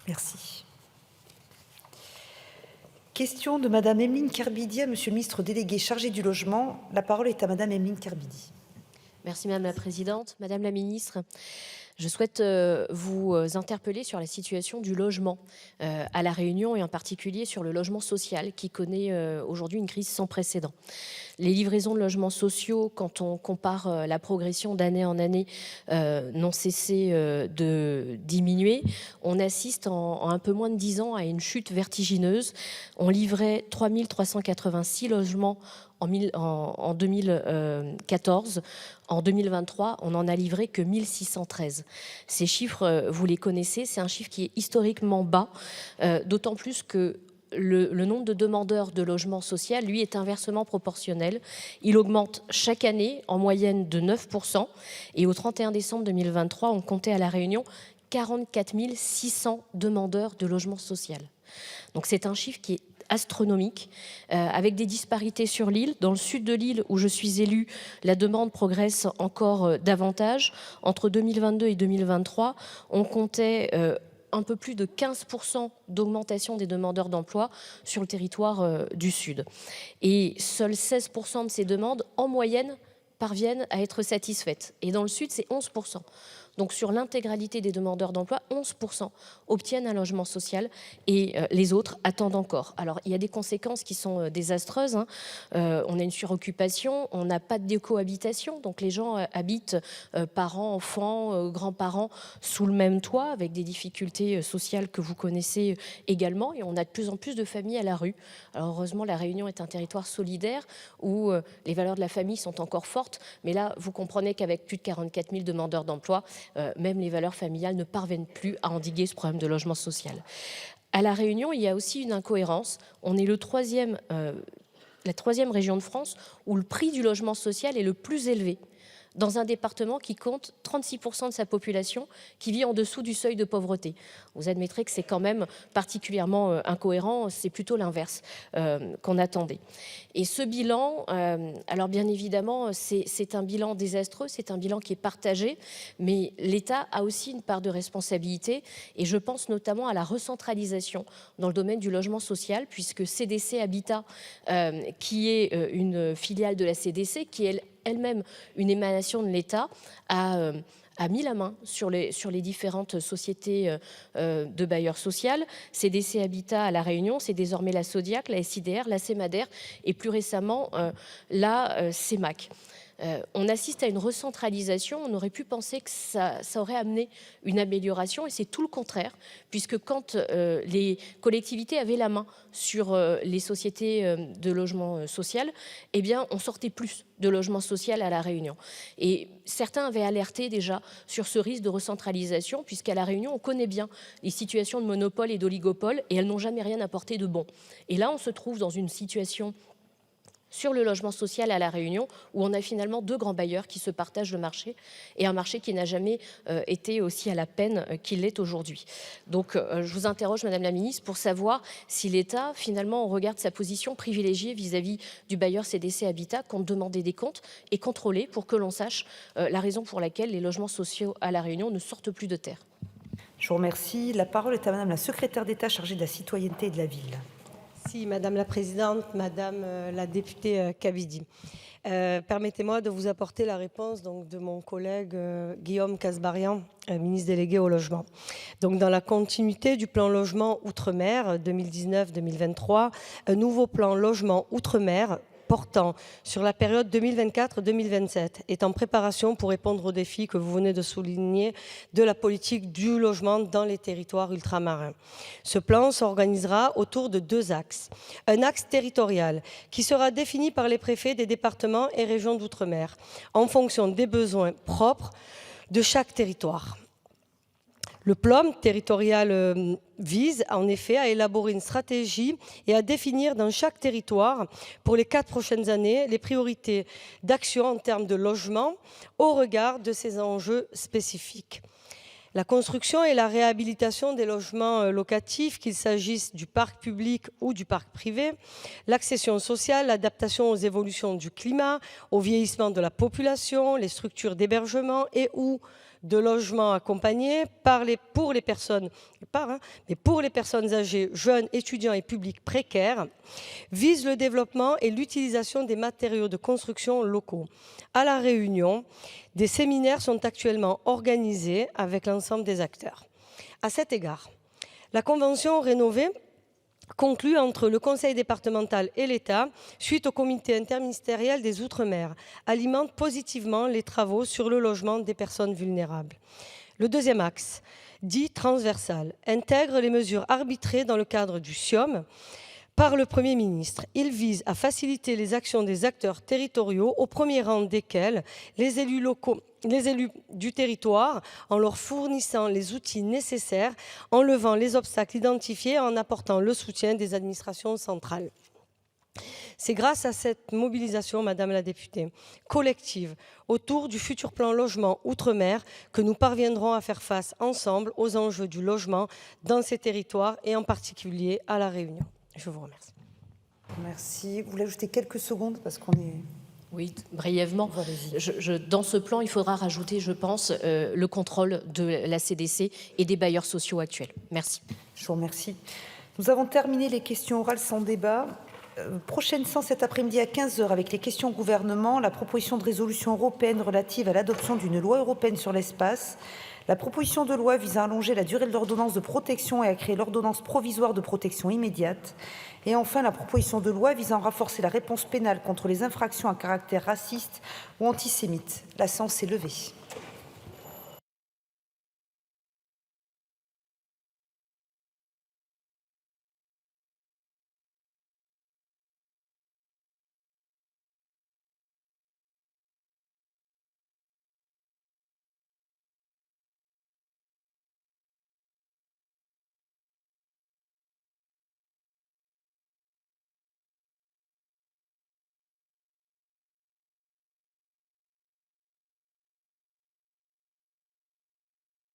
Merci. Question de Madame Emeline Kerbidi à Monsieur le ministre délégué chargé du logement. La parole est à Madame Emeline Kerbidi. Merci Madame la Présidente. Madame la Ministre, je souhaite vous interpeller sur la situation du logement à La Réunion et en particulier sur le logement social qui connaît aujourd'hui une crise sans précédent. Les livraisons de logements sociaux, quand on compare la progression d'année en année, n'ont cessé de diminuer. On assiste en un peu moins de 10 ans à une chute vertigineuse. On livrait 3 386 logements en 2014. En 2023, on n'en a livré que 1613. Ces chiffres, vous les connaissez, c'est un chiffre qui est historiquement bas, d'autant plus que le nombre de demandeurs de logement social, lui, est inversement proportionnel. Il augmente chaque année en moyenne de 9%. Et au 31 décembre 2023, on comptait à La Réunion 44 600 demandeurs de logement social. Donc c'est un chiffre qui est astronomique, avec des disparités sur l'île. Dans le sud de l'île, où je suis élue, la demande progresse encore davantage. Entre 2022 et 2023, on comptait un peu plus de 15% d'augmentation des demandeurs d'emploi sur le territoire du Sud. Et seuls 16% de ces demandes, en moyenne, parviennent à être satisfaites. Et dans le Sud, c'est 11%. Donc sur l'intégralité des demandeurs d'emploi, 11% obtiennent un logement social et les autres attendent encore. Alors il y a des conséquences qui sont désastreuses. On a une suroccupation, on n'a pas de décohabitation, donc les gens habitent parents, enfants, grands-parents sous le même toit avec des difficultés sociales que vous connaissez également, et on a de plus en plus de familles à la rue. Alors heureusement, La Réunion est un territoire solidaire où les valeurs de la famille sont encore fortes, mais là vous comprenez qu'avec plus de 44 000 demandeurs d'emploi, même les valeurs familiales ne parviennent plus à endiguer ce problème de logement social. À La Réunion, il y a aussi une incohérence. On est la troisième région de France où le prix du logement social est le plus élevé, dans un département qui compte 36% de sa population qui vit en dessous du seuil de pauvreté. Vous admettrez que c'est quand même particulièrement incohérent, c'est plutôt l'inverse qu'on attendait. Et ce bilan, alors bien évidemment, c'est un bilan désastreux, c'est un bilan qui est partagé, mais l'État a aussi une part de responsabilité, et je pense notamment à la recentralisation dans le domaine du logement social, puisque CDC Habitat, qui est une filiale de la CDC, qui est elle-même une émanation de l'État, a mis la main sur les différentes sociétés de bailleurs sociaux. CDC Habitat à La Réunion, c'est désormais la Sodiac, la SIDR, la CEMADER et plus récemment la CEMAC. On assiste à une recentralisation. On aurait pu penser que ça aurait amené une amélioration, et c'est tout le contraire, puisque quand les collectivités avaient la main sur les sociétés de logement social, eh bien, on sortait plus de logement social à La Réunion. Et certains avaient alerté déjà sur ce risque de recentralisation, puisqu'à La Réunion, on connaît bien les situations de monopole et d'oligopole, et elles n'ont jamais rien apporté de bon. Et là, on se trouve dans une situation sur le logement social à La Réunion, où on a finalement deux grands bailleurs qui se partagent le marché, et un marché qui n'a jamais été aussi à la peine qu'il l'est aujourd'hui. Donc je vous interroge, Madame la Ministre, pour savoir si l'État, finalement, au regard de sa position privilégiée vis-à-vis du bailleur CDC Habitat, compte demander des comptes et contrôler pour que l'on sache la raison pour laquelle les logements sociaux à La Réunion ne sortent plus de terre. Je vous remercie. La parole est à Madame la secrétaire d'État chargée de la citoyenneté et de la ville. Merci Madame la Présidente, Madame la députée Kerbidi. Permettez-moi de vous apporter la réponse de mon collègue Guillaume Kasbarian, ministre délégué au logement. Donc, dans la continuité du plan logement outre-mer 2019-2023, un nouveau plan logement outre-mer portant sur la période 2024-2027 est en préparation pour répondre aux défis que vous venez de souligner de la politique du logement dans les territoires ultramarins. Ce plan s'organisera autour de deux axes. Un axe territorial qui sera défini par les préfets des départements et régions d'outre-mer en fonction des besoins propres de chaque territoire. Le plan territorial vise en effet à élaborer une stratégie et à définir dans chaque territoire pour les 4 prochaines années les priorités d'action en termes de logement au regard de ces enjeux spécifiques. La construction et la réhabilitation des logements locatifs, qu'il s'agisse du parc public ou du parc privé, l'accession sociale, l'adaptation aux évolutions du climat, au vieillissement de la population, les structures d'hébergement et ou de logement accompagné pour les personnes âgées, jeunes, étudiants et publics précaires, vise le développement et l'utilisation des matériaux de construction locaux. À La Réunion, des séminaires sont actuellement organisés avec l'ensemble des acteurs. À cet égard, la convention rénovée conclue entre le Conseil départemental et l'État, suite au comité interministériel des Outre-mer, alimente positivement les travaux sur le logement des personnes vulnérables. Le deuxième axe, dit transversal, intègre les mesures arbitrées dans le cadre du CIOM par le Premier ministre. Il vise à faciliter les actions des acteurs territoriaux, au premier rang desquels les élus locaux, les élus du territoire, en leur fournissant les outils nécessaires, en levant les obstacles identifiés et en apportant le soutien des administrations centrales. C'est grâce à cette mobilisation, Madame la députée, collective, autour du futur plan logement Outre-mer, que nous parviendrons à faire face ensemble aux enjeux du logement dans ces territoires et en particulier à La Réunion. Je vous remercie. Merci. Vous voulez ajouter quelques secondes parce qu'on est... Oui, brièvement. Dans ce plan, il faudra rajouter, je pense, le contrôle de la CDC et des bailleurs sociaux actuels. Merci. Je vous remercie. Nous avons terminé les questions orales sans débat. Prochaine séance cet après-midi à 15h avec les questions au gouvernement, la proposition de résolution européenne relative à l'adoption d'une loi européenne sur l'espace, la proposition de loi visant à allonger la durée de l'ordonnance de protection et à créer l'ordonnance provisoire de protection immédiate, et enfin la proposition de loi visant à renforcer la réponse pénale contre les infractions à caractère raciste ou antisémite. La séance est levée.